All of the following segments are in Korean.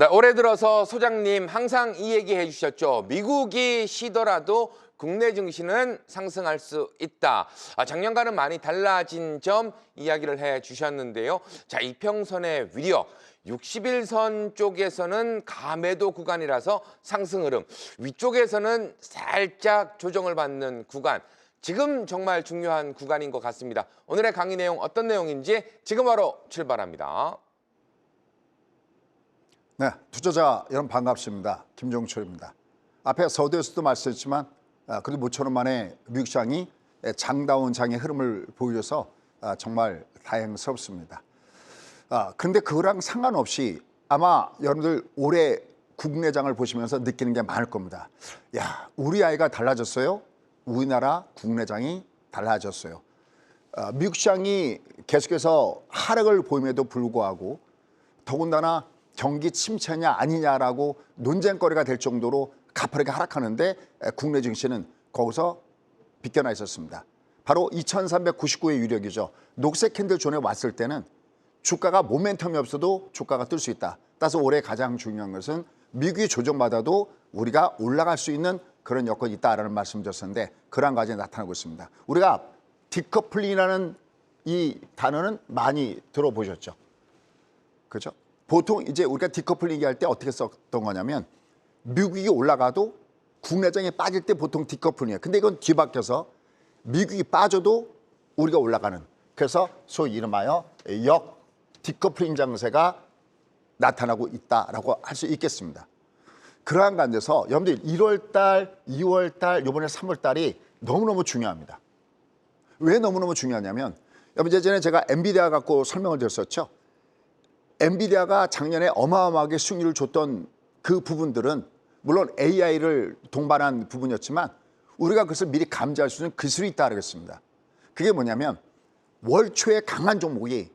네, 올해 들어서 소장님 항상 이 얘기 해주셨죠. 미국이 쉬더라도 국내 증시는 상승할 수 있다. 작년과는 많이 달라진 점 이야기를 해주셨는데요. 자, 이평선의 위력. 60일선 쪽에서는 가매도 구간이라서 상승 흐름. 위쪽에서는 살짝 조정을 받는 구간. 지금 정말 중요한 구간인 것 같습니다. 오늘의 강의 내용 어떤 내용인지 지금 바로 출발합니다. 네, 투자자 여러분 반갑습니다. 김종철입니다. 앞에 서두에서도 말씀했지만 그래도 모처럼 만에 미국 시장이 장다운 장의 흐름을 보여줘서 정말 다행스럽습니다. 그런데 그거랑 상관없이 아마 여러분들 올해 국내장을 보시면서 느끼는 게 많을 겁니다. 야, 우리 아이가 달라졌어요. 우리나라 국내장이 달라졌어요. 미국 시장이 계속해서 하락을 보임에도 불구하고 더군다나 경기 침체냐 아니냐라고 논쟁거리가 될 정도로 가파르게 하락하는데 국내 증시는 거기서 비껴나 있었습니다. 바로 2399의 유력이죠. 녹색 캔들 존에 왔을 때는 주가가 모멘텀이 없어도 주가가 뜰 수 있다. 따라서 올해 가장 중요한 것은 미국이 조정받아도 우리가 올라갈 수 있는 그런 여건이 있다라는 말씀을 드렸었는데 그러한 과정이 나타나고 있습니다. 우리가 디커플링이라는 이 단어는 많이 들어보셨죠? 그렇죠? 보통 이제 우리가 디커플링 얘기할 때 어떻게 썼던 거냐면 미국이 올라가도 국내장이 빠질 때 보통 디커플링이에요. 근데 이건 뒤바뀌어서 미국이 빠져도 우리가 올라가는, 그래서 소위 이름하여 역 디커플링 장세가 나타나고 있다라고 할 수 있겠습니다. 그러한 관계에서 여러분들 1월 달, 2월 달, 이번에 3월 달이 너무너무 중요합니다. 왜 너무너무 중요하냐면 여러분 예전에 제가 엔비디아 갖고 설명을 드렸었죠. 엔비디아가 작년에 어마어마하게 수익률을 줬던 그 부분들은 물론 AI를 동반한 부분이었지만 우리가 그것을 미리 감지할 수 있는 기술이 있다고 했습니다. 그게 뭐냐면 월 초에 강한 종목이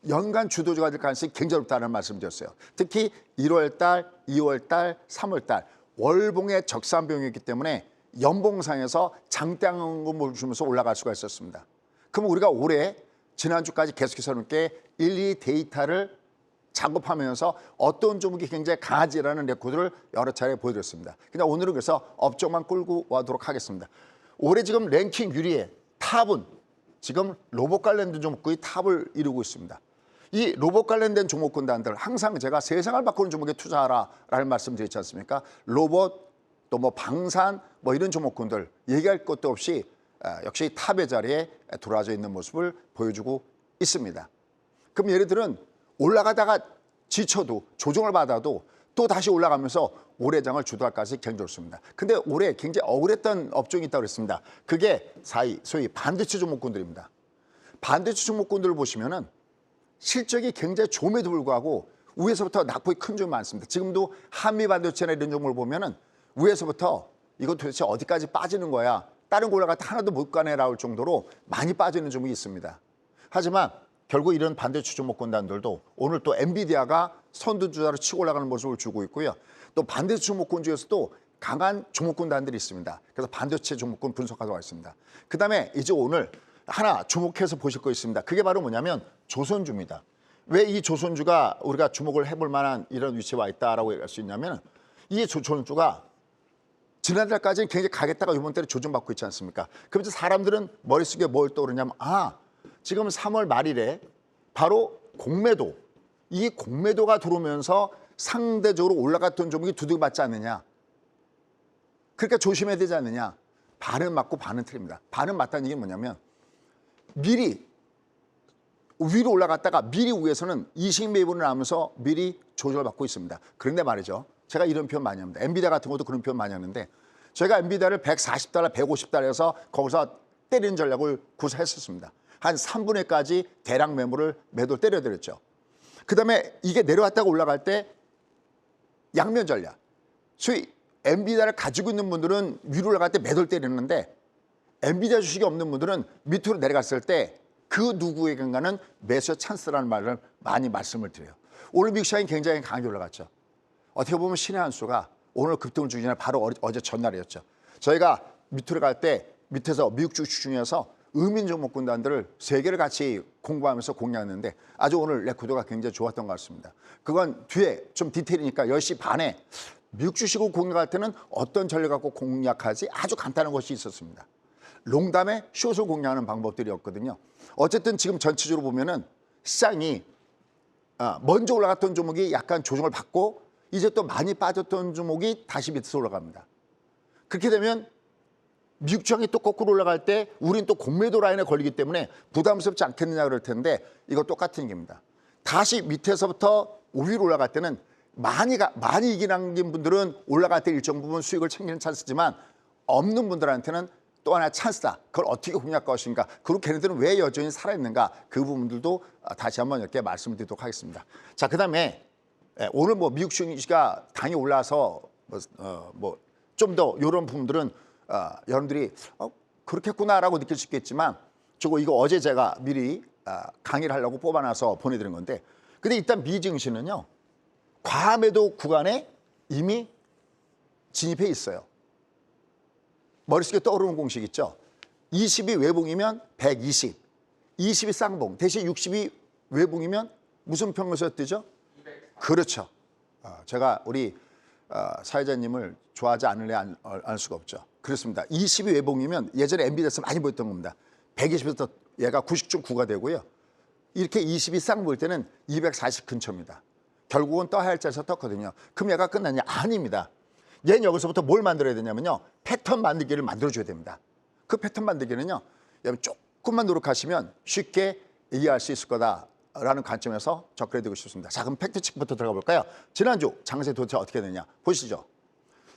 연간 주도주가 될 가능성이 굉장히 높다는 말씀을 드렸어요. 특히 1월 달, 2월 달, 3월 달 월봉의 적산병이었기 때문에 연봉상에서 장대항금을 주면서 올라갈 수가 있었습니다. 그럼 우리가 올해 지난주까지 계속해서 이렇게 일일이 데이터를 작업하면서 어떤 종목이 굉장히 강하지라는 레코드를 여러 차례 보여드렸습니다. 그냥 오늘은 그래서 업종만 끌고 와도록 하겠습니다. 올해 지금 랭킹 1위에 탑은 지금 로봇 관련된 종목군이 탑을 이루고 있습니다. 이 로봇 관련된 종목군단들 항상 제가 세상을 바꾸는 종목에 투자하라라는 말씀 드렸지 않습니까? 로봇 또 뭐 방산 뭐 이런 종목군들 얘기할 것도 없이 역시 탑의 자리에 들어와져 있는 모습을 보여주고 있습니다. 그럼 얘네들은 올라가다가 지쳐도 조정을 받아도 또 다시 올라가면서 올해 장을 주도할 가능성이 굉장히 좋습니다. 근데 올해 굉장히 억울했던 업종이 있다고 그랬습니다. 그게 소위 반도체 종목군들입니다. 반도체 종목군들을 보시면은 실적이 굉장히 좋음에도 불구하고 위에서부터 낙폭이 큰 종목이 많습니다. 지금도 한미 반도체나 이런 종목을 보면은 위에서부터 이거 도대체 어디까지 빠지는 거야? 다른 거 올라갈 때 하나도 못 가네 나올 정도로 많이 빠지는 종목이 있습니다. 하지만 결국 이런 반도체 종목군단들도 오늘 또 엔비디아가 선두주자로 치고 올라가는 모습을 주고 있고요. 또 반도체 종목군 중에서도 강한 종목군단들이 있습니다. 그래서 반도체 종목군 분석하도록 하겠습니다. 그다음에 이제 오늘 하나 주목해서 보실 거 있습니다. 그게 바로 뭐냐면 조선주입니다. 왜 이 조선주가 우리가 주목을 해볼 만한 이런 위치에 와 있다라고 얘기할 수 있냐면 이 조선주가 지난달까지는 굉장히 가겠다가 이번 달에 조정받고 있지 않습니까? 그러면서 사람들은 머릿속에 뭘 떠오르냐면 지금 3월 말일에 바로 공매도, 이 공매도가 들어오면서 상대적으로 올라갔던 종목이 두들겨 맞지 않느냐. 그러니까 조심해야 되지 않느냐. 반은 맞고 반은 틀립니다. 반은 맞다는 얘기는 뭐냐면 미리 위로 올라갔다가 미리 위에서는 이식 매입을 하면서 미리 조정을 받고 있습니다. 그런데 말이죠. 제가 이런 표현 많이 합니다. 엔비디아 같은 것도 그런 표현 많이 하는데 저희가 엔비디아를 140달러, 150달러에서 거기서 때리는 전략을 구사했었습니다. 한 3분의 1까지 대량 매도 때려드렸죠. 그다음에 이게 내려왔다가 올라갈 때 양면 전략. 소위 엔비디아를 가지고 있는 분들은 위로 올라갈 때 매도를 때리는데 엔비디아 주식이 없는 분들은 밑으로 내려갔을 때 그 누구에겐가는 매수의 찬스라는 말을 많이 말씀을 드려요. 오늘 미국 시장이 굉장히 강하게 올라갔죠. 어떻게 보면 신의 한 수가 오늘 급등을 주기전에 바로 어제 전날이었죠. 저희가 밑으로 갈 때 밑에서 미국 주식 중에서 의민종목군단들을 세 개를 같이 공부하면서 공략했는데 아주 오늘 레코드가 굉장히 좋았던 것 같습니다. 그건 뒤에 좀 디테일이니까 10시 반에 미국 주식을 공략할 때는 어떤 전략 갖고 공략하지 아주 간단한 것이 있었습니다. 롱담에 숏을 공략하는 방법들이었거든요. 어쨌든 지금 전체적으로 보면은 시장이 먼저 올라갔던 종목이 약간 조정을 받고 이제 또 많이 빠졌던 종목이 다시 밑에서 올라갑니다. 그렇게 되면 미국 주식이 또 거꾸로 올라갈 때 우린 또 공매도 라인에 걸리기 때문에 부담스럽지 않겠느냐 그럴 텐데 이거 똑같은 얘기입니다. 다시 밑에서부터 위로 올라갈 때는 많이 이익이 남긴 분들은 올라갈 때 일정 부분 수익을 챙기는 찬스지만 없는 분들한테는 또 하나의 찬스다. 그걸 어떻게 공략할 것인가. 그리고 걔네들은 왜 여전히 살아있는가. 그 부분들도 다시 한번 이렇게 말씀을 드리도록 하겠습니다. 자, 그다음에 오늘 뭐 미국 주식가 당이 올라서 좀 더 이런 부분들은 여러분들이 그렇겠구나라고 느낄 수 있겠지만 이거 어제 제가 미리 강의를 하려고 뽑아놔서 보내드린 건데 근데 일단 미 증시는요. 과매도 구간에 이미 진입해 있어요. 머릿속에 떠오르는 공식 있죠. 20이 외봉이면 120, 20이 쌍봉, 대신 60이 외봉이면 무슨 평균에서 뜨죠? 200. 그렇죠. 제가 우리 사회자님을 좋아하지 않을 수가 없죠. 그렇습니다. 20이 외봉이면 예전에 MB에서 많이 보였던 겁니다. 120에서 얘가 90.9가 되고요. 이렇게 20이 쌍봉일 때는 240 근처입니다. 결국은 떠야 할 자리에서 떴거든요. 그럼 얘가 끝났냐? 아닙니다. 얘는 여기서부터 뭘 만들어야 되냐면요. 패턴 만들기를 만들어줘야 됩니다. 그 패턴 만들기는요. 여러분 조금만 노력하시면 쉽게 이해할 수 있을 거다라는 관점에서 접근해드리고 싶습니다. 자, 그럼 팩트체크부터 들어가 볼까요? 지난주 장세 도대체 어떻게 되냐 보시죠.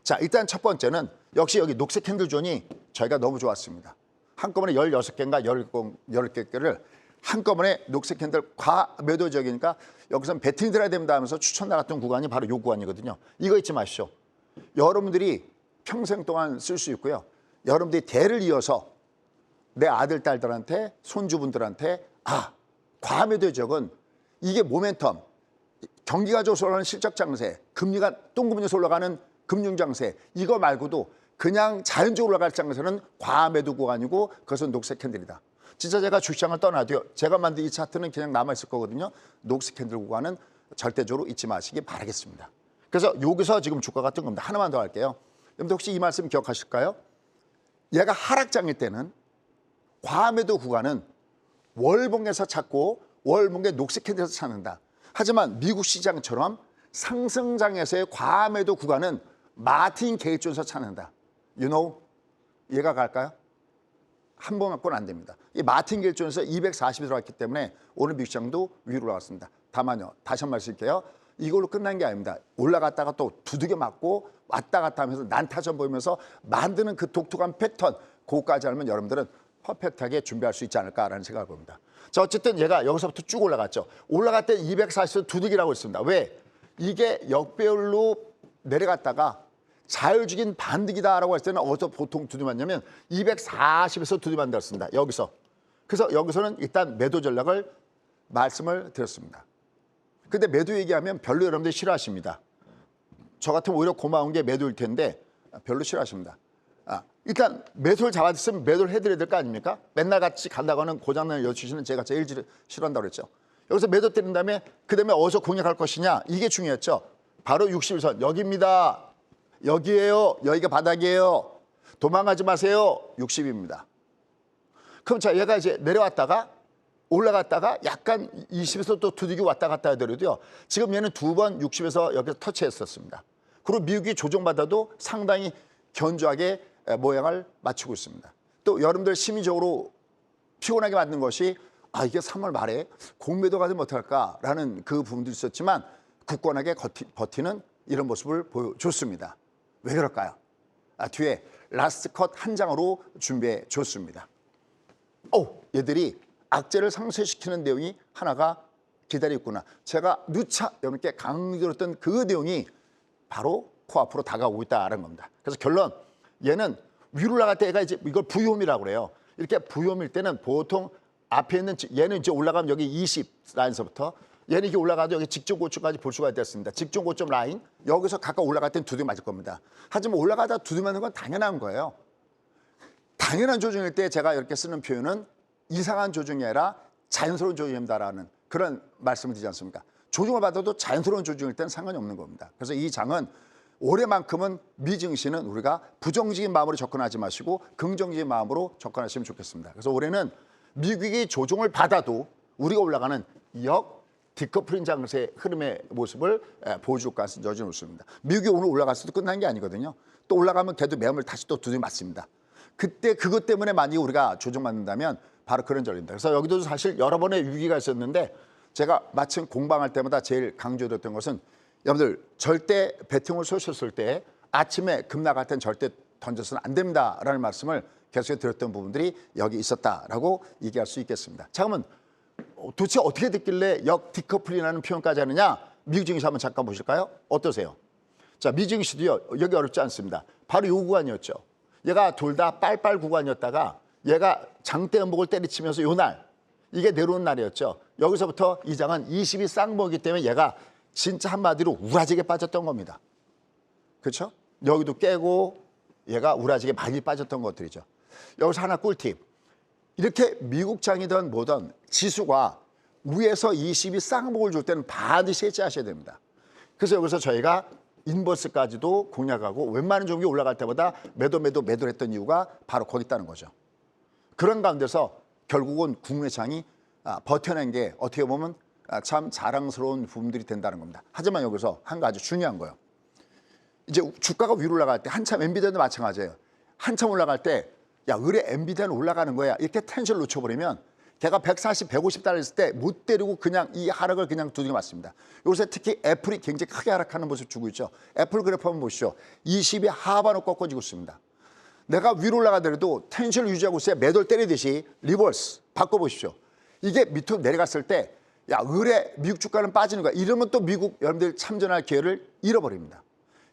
자, 일단 첫 번째는 역시 여기 녹색 캔들존이 저희가 너무 좋았습니다. 한꺼번에 16개인가 10개를 한꺼번에 녹색 캔들 과매도 지역이니까 여기서는 배팅이 들어야 됩니다 하면서 추천 나갔던 구간이 바로 이 구간이거든요. 이거 잊지 마시죠. 여러분들이 평생 동안 쓸 수 있고요. 여러분들이 대를 이어서 내 아들, 딸들한테, 손주분들한테 과매도 지역은 이게 모멘텀, 경기가 좋아서 올라가는 실적 장세, 금리가 똥금리에서 올라가는 금융 장세 이거 말고도 그냥 자연적으로 올라갈 장세는 과매도 구간이고 그것은 녹색 캔들이다. 진짜 제가 주시장을 떠나도요. 제가 만든 이 차트는 그냥 남아있을 거거든요. 녹색 캔들 구간은 절대적으로 잊지 마시기 바라겠습니다. 그래서 여기서 지금 주가가 뜬 겁니다. 하나만 더 할게요. 여러분들 혹시 이 말씀 기억하실까요? 얘가 하락장일 때는 과매도 구간은 월봉에서 찾고 월봉의 녹색 캔들에서 찾는다. 하지만 미국 시장처럼 상승장에서의 과매도 구간은 마틴 게이츠에서 찾는다. You know? 얘가 갈까요? 한 번 갖고는 안 됩니다. 이 마틴 게이츠에서 240이 들어왔기 때문에 오늘 미국 시장도 위로 올라갔습니다. 다만요. 다시 한 번 말씀드릴게요. 이걸로 끝난 게 아닙니다. 올라갔다가 또 두들겨 맞고 왔다 갔다 하면서 난타전 보이면서 만드는 그 독특한 패턴 그거까지 하면 여러분들은 퍼펙트하게 준비할 수 있지 않을까라는 생각을 봅니다. 자, 어쨌든 얘가 여기서부터 쭉 올라갔죠. 올라갈 때 240에서 두들기라고 했습니다. 왜? 이게 역배열로 내려갔다가 자율적인 반등이다라고 했을 때는 어디서 보통 두드려맞냐면 240에서 두드려맞았습니다. 여기서. 그래서 여기서는 일단 매도 전략을 말씀을 드렸습니다. 근데 매도 얘기하면 별로 여러분들이 싫어하십니다. 저 같으면 오히려 고마운 게 매도일 텐데 별로 싫어하십니다. 일단 매도를 잡았으면 매도를 해드려야 될 거 아닙니까? 맨날 같이 간다고 하는 고장난 여주시는 제가 제일 싫어한다고 그랬죠. 여기서 매도 때린 다음에 그 다음에 어디서 공략할 것이냐 이게 중요했죠. 바로 61선 여기입니다. 여기에요. 여기가 바닥이에요. 도망가지 마세요. 60입니다. 그럼 자 얘가 이제 내려왔다가 올라갔다가 약간 20에서 또 두들기 왔다 갔다 하더라도요. 지금 얘는 두 번 60에서 여기서 터치했었습니다. 그리고 미국이 조정받아도 상당히 견조하게 모양을 맞추고 있습니다. 또 여러분들 심리적으로 피곤하게 만든 것이 이게 3월 말에 공매도가 되면 어떡할까라는 그 부분도 있었지만 굳건하게 버티는 이런 모습을 보여줬습니다. 왜 그럴까요? 뒤에 라스트 컷 한 장으로 준비해 줬습니다. 얘들이 악재를 상쇄시키는 내용이 하나가 기다리고 있구나. 제가 누차 여러분께 강조했던 그 내용이 바로 코앞으로 다가오고 있다는 겁니다. 그래서 결론, 얘는 위로 올라갈 때 얘가 이제 이걸 부유홈이라고 그래요. 이렇게 부유홈일 때는 보통 앞에 있는 얘는 이제 올라가면 여기 20 라인서부터 얘는 이게 올라가도 여기 직전 고점까지 볼 수가 있습니다. 직전 고점 라인 여기서 가까이 올라갈 때는 두드려 맞을 겁니다. 하지만 올라가다 두드려 맞는 건 당연한 거예요. 당연한 조정일 때 제가 이렇게 쓰는 표현은 이상한 조정이 아니라 자연스러운 조정입니다라는 그런 말씀을 드리지 않습니까? 조정을 받아도 자연스러운 조정일 때는 상관이 없는 겁니다. 그래서 이 장은 올해만큼은 미증시는 우리가 부정적인 마음으로 접근하지 마시고 긍정적인 마음으로 접근하시면 좋겠습니다. 그래서 올해는 미국이 조정을 받아도 우리가 올라가는 역 디커플링 장세의 흐름의 모습을 보여줄 가능성이 여전히 높습니다. 미국이 오늘 올라갔어도 끝난 게 아니거든요. 또 올라가면 걔도 매물 다시 또 두드려 맞습니다. 그때 그것 때문에 만약에 우리가 조정받는다면 바로 그런 전입니다. 그래서 여기도 사실 여러 번의 위기가 있었는데 제가 마침 공방할 때마다 제일 강조드렸던 것은 여러분들 절대 베팅을 쏘셨을 때 아침에 급 나갈 땐 절대 던져서는 안 됩니다라는 말씀을 계속해서 드렸던 부분들이 여기 있었다라고 얘기할 수 있겠습니다. 자, 그러면 도대체 어떻게 됐길래 역 디커플링이라는 표현까지 하느냐? 미국 증시 한번 잠깐 보실까요? 어떠세요? 자, 미 증시도요. 여기 어렵지 않습니다. 바로 이 구간이었죠. 얘가 둘 다 빨빨 구간이었다가 얘가 장대 음봉을 때리치면서 요 날 이게 내려오는 날이었죠. 여기서부터 이 장은 20이 쌍봉이기 때문에 얘가 진짜 한마디로 우라지게 빠졌던 겁니다. 그렇죠? 여기도 깨고 얘가 우라지게 많이 빠졌던 것들이죠. 여기서 하나 꿀팁. 이렇게 미국장이든 뭐든 지수가 위에서 20이 쌍봉을 줄 때는 반드시 해지하셔야 됩니다. 그래서 여기서 저희가 인버스까지도 공략하고 웬만한 종목이 올라갈 때마다 매도를 했던 이유가 바로 거기 있다는 거죠. 그런 가운데서 결국은 국내장이 버텨낸 게 어떻게 보면 참 자랑스러운 부분들이 된다는 겁니다. 하지만 여기서 한 가지 중요한 거예요. 이제 주가가 위로 올라갈 때 한참 엔비디아도 마찬가지예요. 한참 올라갈 때 야, 의뢰 엔비디아는 올라가는 거야. 이렇게 텐션을 놓쳐버리면 걔가 140, 150달러 있을 때 못 때리고 그냥 이 하락을 그냥 두드려 맞습니다. 요새 특히 애플이 굉장히 크게 하락하는 모습 주고 있죠. 애플 그래프 한번 보시죠. 20이 하반으로 꺾어지고 있습니다. 내가 위로 올라가더라도 텐션을 유지하고 있어야 매도를 때리듯이 리버스 바꿔보십시오. 이게 밑으로 내려갔을 때 야, 의뢰 미국 주가는 빠지는 거야. 이러면 또 미국 여러분들 참전할 기회를 잃어버립니다.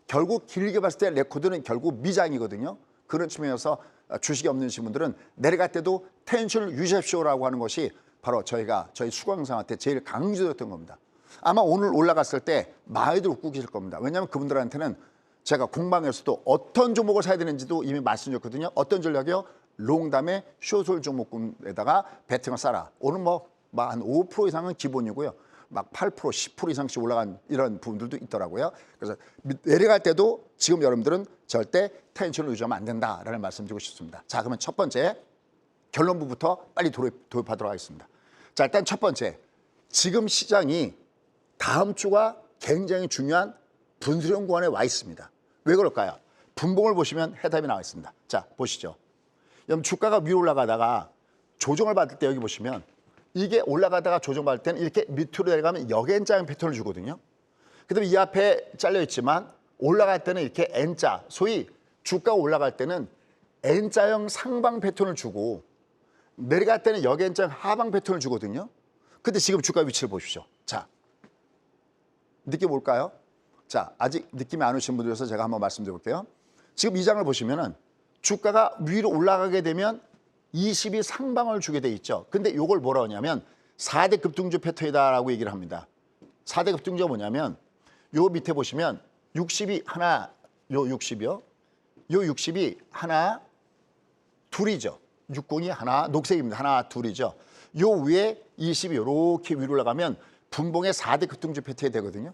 결국 길게 봤을 때 레코드는 결국 미장이거든요. 그런 측면에서 주식이 없는 분들은 내려갈 때도 텐션을 유지하십시오라고 하는 것이 바로 저희 수강생한테 제일 강조했던 겁니다. 아마 오늘 올라갔을 때 많이들 웃고 계실 겁니다. 왜냐하면 그분들한테는 제가 공방에서도 어떤 종목을 사야 되는지도 이미 말씀드렸거든요. 어떤 전략이요? 롱담의 숏홀 종목군에다가 베팅을 싸라. 오늘 한 5% 이상은 기본이고요. 막 8%, 10% 이상씩 올라간 이런 부분들도 있더라고요. 그래서 내려갈 때도 지금 여러분들은 절대 텐션을 유지하면 안 된다라는 말씀 드리고 싶습니다. 자, 그러면 첫 번째 결론부부터 빨리 도입하도록 하겠습니다. 자, 일단 첫 번째, 지금 시장이 다음 주가 굉장히 중요한 분수령 구간에 와 있습니다. 왜 그럴까요? 분봉을 보시면 해답이 나와 있습니다. 자, 보시죠. 여러분 주가가 위로 올라가다가 조정을 받을 때 여기 보시면 이게 올라가다가 조정받을 때는 이렇게 밑으로 내려가면 역N자형 패턴을 주거든요. 그다음에 이 앞에 잘려 있지만 올라갈 때는 이렇게 N자, 소위 주가가 올라갈 때는 N자형 상방 패턴을 주고 내려갈 때는 역N자형 하방 패턴을 주거든요. 근데 지금 주가 위치를 보십시오. 자, 느낌 올까요? 자, 아직 느낌이 안 오신 분들에서 제가 한번 말씀드려볼게요. 지금 이 장을 보시면은 주가가 위로 올라가게 되면 20이 상방을 주게 돼 있죠. 근데 이걸 뭐라 하냐면 4대 급등주 패턴이다라고 얘기를 합니다. 4대 급등주가 뭐냐면 요 밑에 보시면 60이 하나, 요 60이요. 요 60이 하나, 둘이죠. 60이 하나, 녹색입니다. 하나, 둘이죠. 요 위에 20이 이렇게 위로 올라가면 분봉의 4대 급등주 패턴이 되거든요.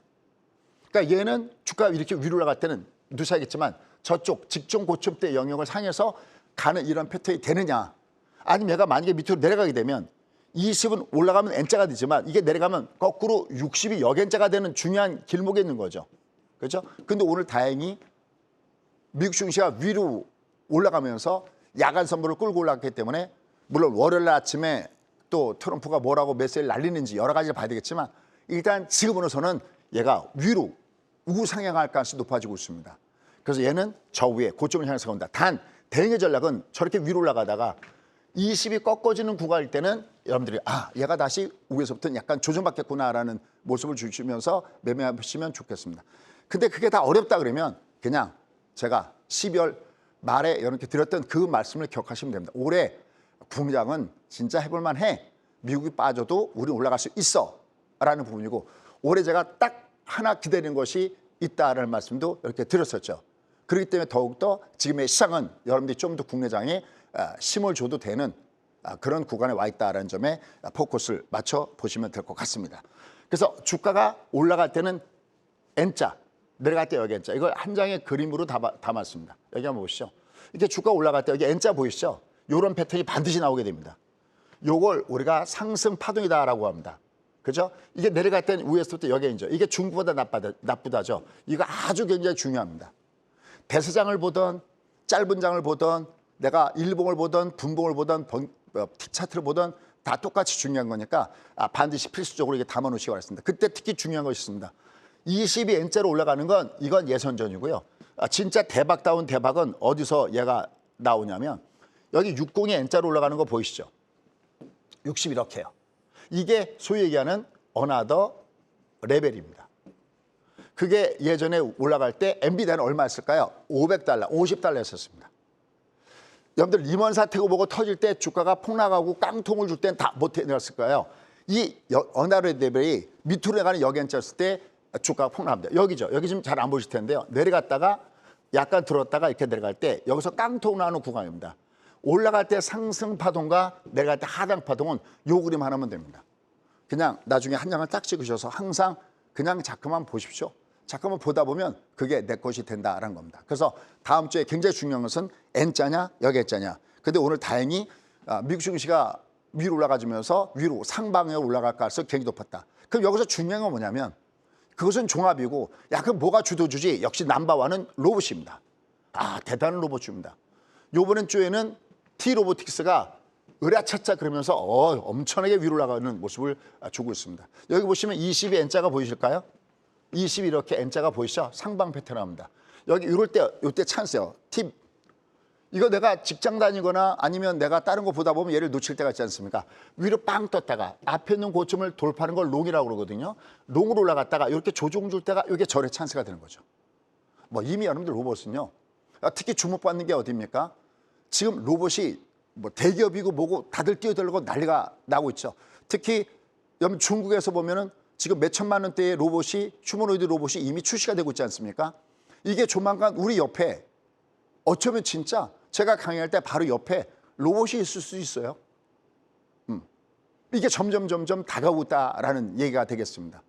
그러니까 얘는 주가가 이렇게 위로 올라갈 때는 누사하겠지만 저쪽 직전 고점대 영역을 상해서 가는 이런 패턴이 되느냐. 아니면 얘가 만약에 밑으로 내려가게 되면 20은 올라가면 N자가 되지만 이게 내려가면 거꾸로 60이 역N자가 되는 중요한 길목에 있는 거죠. 그렇죠? 근데 오늘 다행히 미국 증시가 위로 올라가면서 야간 선물을 끌고 올라갔기 때문에 물론 월요일 아침에 또 트럼프가 뭐라고 메시지를 날리는지 여러 가지를 봐야 되겠지만 일단 지금으로서는 얘가 위로 우상향할 가능성이 높아지고 있습니다. 그래서 얘는 저 위에 고점을 향해서 간다. 단 대응의 전략은 저렇게 위로 올라가다가 20이 꺾어지는 구간일 때는 여러분들이 얘가 다시 위에서부터는 약간 조정받겠구나라는 모습을 주시면서 매매하시면 좋겠습니다. 근데 그게 다 어렵다 그러면 그냥 제가 12월 말에 이렇게 드렸던 그 말씀을 기억하시면 됩니다. 올해 분장은 진짜 해볼만 해. 미국이 빠져도 우리는 올라갈 수 있어 라는 부분이고 올해 제가 딱 하나 기다리는 것이 있다라는 말씀도 이렇게 드렸었죠. 그렇기 때문에 더욱더 지금의 시장은 여러분들이 좀 더 국내장에 힘을 줘도 되는 그런 구간에 와 있다라는 점에 포커스를 맞춰 보시면 될 것 같습니다. 그래서 주가가 올라갈 때는 N자, 내려갈 때 여기 N자. 이걸 한 장의 그림으로 담았습니다. 여기 한번 보시죠. 이렇게 주가 올라갈 때 여기 N자 보이시죠? 이런 패턴이 반드시 나오게 됩니다. 요걸 우리가 상승 파동이다라고 합니다. 그죠? 이게 내려갈 때는 위에서부터 여기 N죠. 이게 중보다 나쁘다죠. 이거 아주 굉장히 중요합니다. 대세장을 보던 짧은 장을 보던 내가 일봉을 보던 분봉을 보던 T차트를 보던 다 똑같이 중요한 거니까 반드시 필수적으로 이게 담아 놓으시기 바랍니다. 그때 특히 중요한 것이 있습니다. 20이 N자로 올라가는 건 이건 예선전이고요. 진짜 대박다운 대박은 어디서 얘가 나오냐면 여기 60이 N자로 올라가는 거 보이시죠? 60 이렇게요. 이게 소위 얘기하는 어나더 레벨입니다. 그게 예전에 올라갈 때 엔비디아는 얼마였을까요? $500, $50였었습니다. 여러분들 리먼 사태고 뭐고 터질 때 주가가 폭락하고 깡통을 줄 때는 다 못 내렸을 거예요. 이 어나더 레벨이 밑으로 내가는 여기 N자였을 때 주가가 폭락합니다. 여기죠. 여기 지금 잘 안 보실 텐데요. 내려갔다가 약간 들었다가 이렇게 내려갈 때 여기서 깡통 나는 구간입니다. 올라갈 때 상승 파동과 내려갈 때 하강 파동은 요 그림 하나면 됩니다. 그냥 나중에 한 장을 딱 찍으셔서 항상 그냥 자꾸만 보십시오. 자꾸만 보다 보면 그게 내 것이 된다라는 겁니다. 그래서 다음 주에 굉장히 중요한 것은 N자냐 여기 N자냐. 근데 오늘 다행히 미국 증시가 위로 올라가면서 위로 상방에 올라갈까 해서 굉장히 높았다. 그럼 여기서 중요한 건 뭐냐면 그것은 종합이고 그럼 뭐가 주도주지? 역시 넘버원은 로봇입니다. 대단한 로봇주입니다. 요번 주에는 T로보틱스가 으랴차차 그러면서 엄청나게 위로 올라가는 모습을 주고 있습니다. 여기 보시면 20의 N자가 보이실까요? 20 이렇게 N자가 보이시죠? 상방 패턴입니다. 여기 이럴 때 이때 찬스예요. 팁. 이거 내가 직장 다니거나 아니면 내가 다른 거 보다 보면 얘를 놓칠 때가 있지 않습니까? 위로 빵 떴다가 앞에 있는 고점을 돌파하는 걸 롱이라고 그러거든요. 롱으로 올라갔다가 이렇게 조정 줄 때가 이게 절의 찬스가 되는 거죠. 뭐 이미 여러분들 로봇은요. 특히 주목받는 게 어디입니까? 지금 로봇이 뭐 대기업이고 뭐고 다들 뛰어들고 난리가 나고 있죠. 특히 여러분 중국에서 보면은 지금 몇 천만 원대의 로봇이 휴머노이드 로봇이 이미 출시가 되고 있지 않습니까? 이게 조만간 우리 옆에 어쩌면 진짜 제가 강의할 때 바로 옆에 로봇이 있을 수 있어요. 이게 점점 다가오고 있다라는 얘기가 되겠습니다.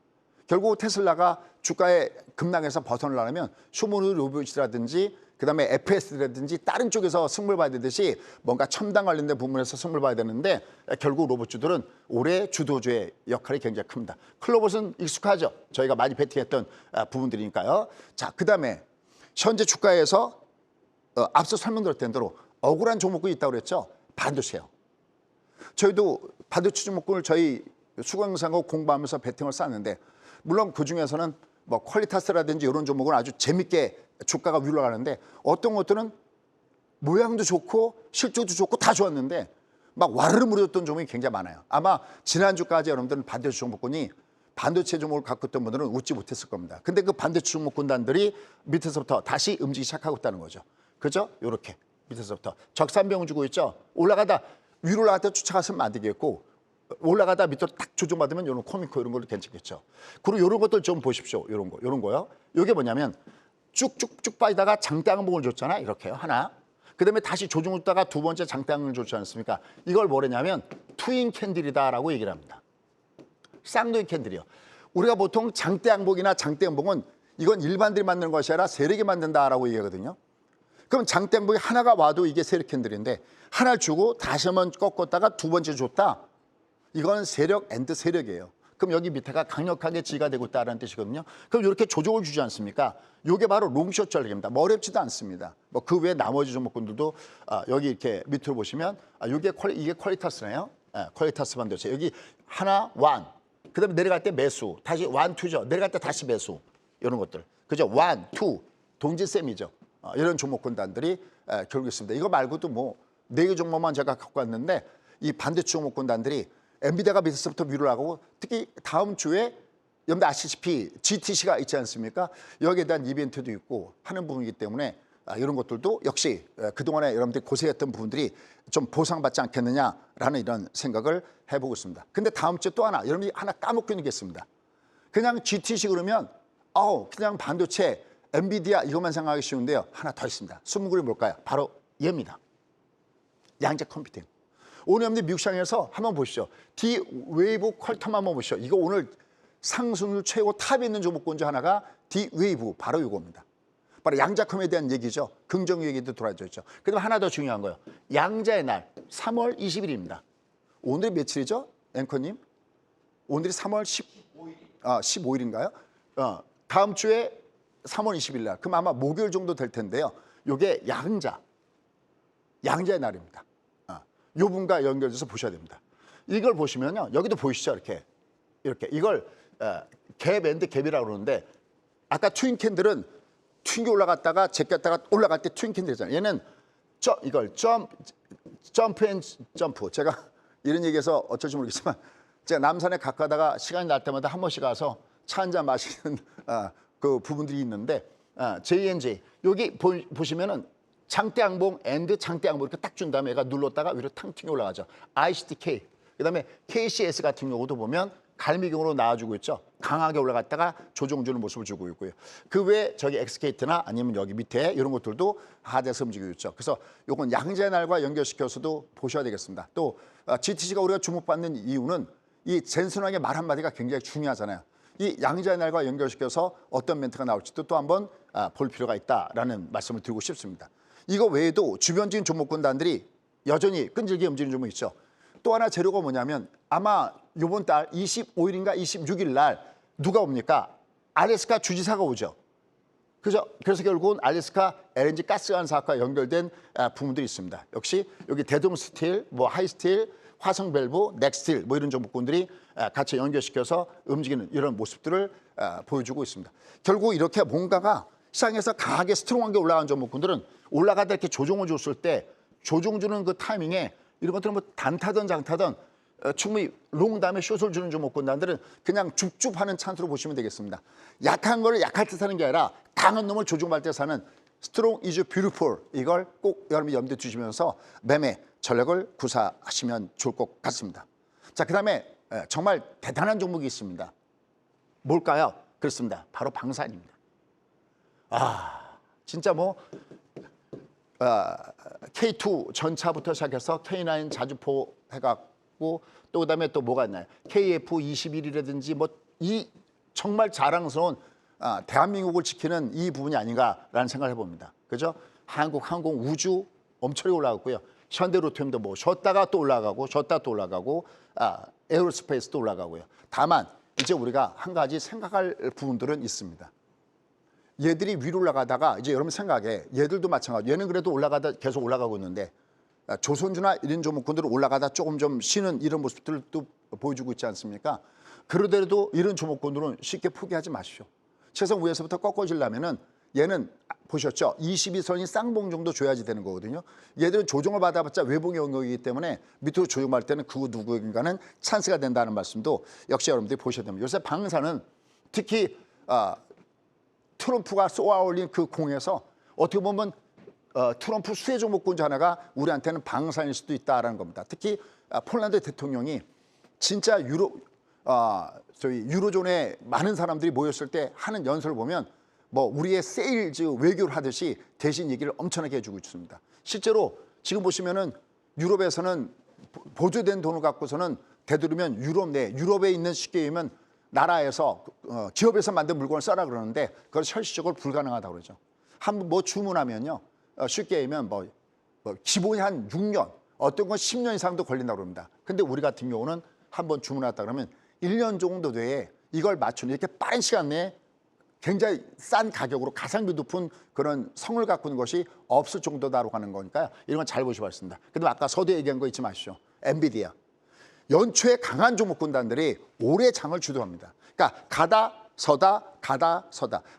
결국 테슬라가 주가의 급락에서 벗어나려면 휴머노이드 로봇이라든지 그다음에 FS라든지 다른 쪽에서 승부를 봐야 되듯이 뭔가 첨단 관련된 부분에서 승부를 봐야 되는데 결국 로봇주들은 올해 주도주의 역할이 굉장히 큽니다. 클로봇은 익숙하죠. 저희가 많이 베팅했던 부분들이니까요. 자, 그다음에 현재 주가에서 앞서 설명드렸던 대로 억울한 종목군이 있다고 그랬죠. 반도체요. 저희도 반도체 종목군을 저희 수강생하고 공부하면서 베팅을 쌓았는데 물론 그중에서는 뭐 퀄리타스라든지 이런 종목은 아주 재밌게 주가가 위로 가는데 어떤 것들은 모양도 좋고 실적도 좋고 다 좋았는데 막 와르르 무너졌던 종목이 굉장히 많아요. 아마 지난주까지 여러분들은 반도체 종목군이 반도체 종목을 갖고 있던 분들은 웃지 못했을 겁니다. 근데 그 반도체 종목군단들이 밑에서부터 다시 움직이기 시작하고 있다는 거죠. 그죠? 이렇게 밑에서부터 적산병 주고 있죠. 올라가다 위로 올라갔다 쫓아갔으면 안 되겠고 올라가다 밑으로 딱 조정받으면 이런 코미코 이런 걸로 괜찮겠죠. 그리고 이런 것들 좀 보십시오. 이런 거요. 이게 뭐냐면 쭉쭉쭉 빠지다가 장대항봉을 줬잖아. 이렇게요. 하나. 그다음에 다시 조정을 줬다가 두 번째 장대항봉을 줬지 않습니까? 이걸 뭐냐면 트윈 캔들이다라고 얘기를 합니다. 쌍둥이 캔들이요. 우리가 보통 장대항봉이나 장대항봉은 이건 일반들이 만드는 것이 아니라 세력이 만든다라고 얘기하거든요. 그럼 장대항봉이 하나가 와도 이게 세력 캔들인데 하나를 주고 다시 한번 꺾었다가 두 번째 줬다. 이건 세력 앤드 세력이에요. 그럼 여기 밑에가 강력하게 지가 되고 있다는 뜻이거든요. 그럼 이렇게 조정을 주지 않습니까? 이게 바로 롱숏 전략입니다. 뭐 어렵지도 않습니다. 뭐 그 외에 나머지 종목군들도 여기 이렇게 밑으로 보시면 이게 퀄리타스네요. 퀄리타스 반도체. 여기 하나, 완. 그다음에 내려갈 때 매수. 다시 완, 투죠. 내려갈 때 다시 매수. 이런 것들. 그죠? 완, 투. 동지셈이죠. 이런 종목군단들이 결국 있습니다. 이거 말고도 뭐 4개 종목만 제가 갖고 왔는데 이 반도체 종목군단들이 엔비디아가 밑에서부터 위로 나가고 특히 다음 주에 여러분들 아시다시피 GTC가 있지 않습니까? 여기에 대한 이벤트도 있고 하는 부분이기 때문에 이런 것들도 역시 그동안에 여러분들이 고생했던 부분들이 좀 보상받지 않겠느냐라는 이런 생각을 해보고 있습니다. 근데 다음 주에 또 하나, 여러분이 하나 까먹고 있는 게 있습니다. 그냥 GTC 그러면 그냥 반도체, 엔비디아 이것만 생각하기 쉬운데요. 하나 더 있습니다. 숨은 그림이 뭘까요? 바로 얘입니다. 양자 컴퓨팅. 오늘 여러분들 미국 시장에서 한번 보시죠. D-웨이브 퀄텀 한번 보시죠. 이거 오늘 상승률 최고 탑에 있는 종목군 중 하나가 D-웨이브, 바로 이겁니다. 바로 양자컴에 대한 얘기죠. 긍정 얘기도 돌아져 있죠. 그다음에 하나 더 중요한 거예요. 양자의 날 3월 20일입니다. 오늘이 며칠이죠, 앵커님? 오늘이 3월 15일인가요? 다음 주에 3월 20일 날. 그럼 아마 목요일 정도 될 텐데요. 이게 양자의 날입니다. 요 분과 연결돼서 보셔야 됩니다. 이걸 보시면요, 여기도 보이시죠, 이렇게 이걸 갭 앤드 갭이라고 그러는데, 아까 트윈 캔들은 튕겨 올라갔다가 제꼈다가 올라갈 때 트윈 캔들이잖아요. 얘는 이걸 점프 앤 점프. 제가 이런 얘기해서 어쩔지 모르겠지만, 제가 남산에 가까다가 시간이 날 때마다 한 번씩 가서 차 한잔 마시는 그 부분들이 있는데, JNJ 여기 보시면은 장대양봉 앤드 장대양봉 이렇게 딱 준 다음에 얘가 눌렀다가 위로 탕 튕겨 올라가죠. ICTK. 그다음에 KCS 같은 경우도 보면 갈미경으로 나와주고 있죠. 강하게 올라갔다가 조정주는 모습을 주고 있고요. 그 외에 저기 엑스케이트나 아니면 여기 밑에 이런 것들도 하대에서 움직이고 있죠. 그래서 이건 양자의 날과 연결시켜서도 보셔야 되겠습니다. 또 GTC가 우리가 주목받는 이유는 이 젠슨왕의 말 한마디가 굉장히 중요하잖아요. 이 양자의 날과 연결시켜서 어떤 멘트가 나올지도 또 한번 볼 필요가 있다라는 말씀을 드리고 싶습니다. 이거 외에도 주변적인 종목군단들이 여전히 끈질기게 움직이는 종목이 있죠. 또 하나 재료가 뭐냐면 아마 이번 달 25일인가 26일 날 누가 옵니까? 알래스카 주지사가 오죠. 그래서 결국은 알래스카 LNG 가스관 사업과 연결된 부분들이 있습니다. 역시 여기 대동스틸, 하이스틸, 화성밸브, 넥스틸 이런 종목군들이 같이 연결시켜서 움직이는 이런 모습들을 보여주고 있습니다. 결국 이렇게 뭔가가 시장에서 강하게 스트롱한 게 올라간 종목군들은 올라가다 이렇게 조정을 줬을 때 조정 주는 그 타이밍에 이런 것들은 뭐 단타든 장타든 충분히 롱 다음에 숏을 주는 종목군단들은 그냥 줍줍하는 찬스로 보시면 되겠습니다. 약한 거를 약할 때 사는 게 아니라 강한 놈을 조종할 때 사는 스트롱 이즈 뷰티풀, 이걸 꼭 여러분이 염두에 두시면서 매매 전략을 구사하시면 좋을 것 같습니다. 자, 그다음에 정말 대단한 종목이 있습니다. 뭘까요? 그렇습니다. 바로 방산입니다. 진짜 K2 전차부터 시작해서 K9 자주포 해갖고 또 그다음에 또 뭐가 있나요? KF21이라든지 이 정말 자랑스러운 대한민국을 지키는 이 부분이 아닌가라는 생각을 해봅니다. 그죠? 한국 항공 우주 엄청나게 올라갔고요. 현대로템도 쉬었다가 또 올라가고 쉬었다가 또 올라가고 에어로스페이스도 올라가고요. 다만 이제 우리가 한 가지 생각할 부분들은 있습니다. 얘들이 위로 올라가다가 이제 여러분 생각에 얘들도 마찬가지. 얘는 그래도 올라가다 계속 올라가고 있는데 조선주나 이런 종목군들은 올라가다 조금 좀 쉬는 이런 모습들도 보여주고 있지 않습니까? 그러더라도 이런 종목군들은 쉽게 포기하지 마십시오. 최소 위에서부터 꺾어지려면은 얘는 보셨죠? 22선이 쌍봉 정도 줘야지 되는 거거든요. 얘들은 조정을 받아봤자 외봉의 영역이기 때문에 밑으로 조정할 때는 그 누구인가는 찬스가 된다는 말씀도 역시 여러분들이 보셔야 됩니다. 요새 방사는 특히 트럼프가 쏘아올린 그 공에서 어떻게 보면 트럼프 수혜 종목군 중 하나가 우리한테는 방산일 수도 있다라는 겁니다. 특히 폴란드 대통령이 진짜 유로존에 많은 사람들이 모였을 때 하는 연설을 보면 우리의 세일즈 외교를 하듯이 대신 얘기를 엄청나게 해주고 있습니다. 실제로 지금 보시면은 유럽에서는 보조된 돈을 갖고서는 되도록이면 유럽에 있는 쉽게 얘기하면 나라에서 기업에서 만든 물건을 써라 그러는데 그걸 현실적으로 불가능하다고 그러죠. 한번 주문하면요, 쉽게 얘기하면 기본이 한 6년, 어떤 건 10년 이상도 걸린다고 그럽니다. 근데 우리 같은 경우는 한번 주문했다 그러면 1년 정도 내에 이걸 맞추는 이렇게 빠른 시간 내에 굉장히 싼 가격으로 가성비 높은 그런 성을 갖고 있는 것이 없을 정도다라고 하는 거니까요. 이런 건 잘 보시기 바랍니다. 근데 아까 서두에 얘기한 거 잊지 마시죠. 엔비디아. 연초에 강한 종목군단들이 올해 장을 주도합니다. 그러니까 가다 서다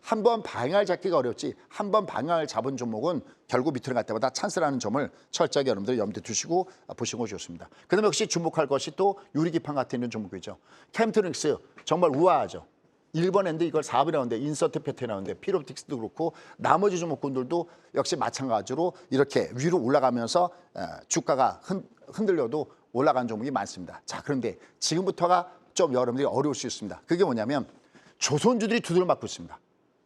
한 번 방향을 잡기가 어렵지 한 번 방향을 잡은 종목은 결국 밑으로 갈 때마다 찬스라는 점을 철저하게 여러분들 염두에 두시고 보시는 것이 좋습니다. 그다음에 역시 주목할 것이 또 유리기판 같은 있는 종목이죠. 캠트닉스 정말 우아하죠. 1번 엔드 이걸 4번에 나오는데 인서트 패턴이 나오는데 피롭틱스도 그렇고 나머지 종목군들도 역시 마찬가지로 이렇게 위로 올라가면서 주가가 흔들려도 올라간 종목이 많습니다. 자, 그런데 지금부터가 좀 여러분들이 어려울 수 있습니다. 그게 뭐냐면 조선주들이 두드려 맞고 있습니다.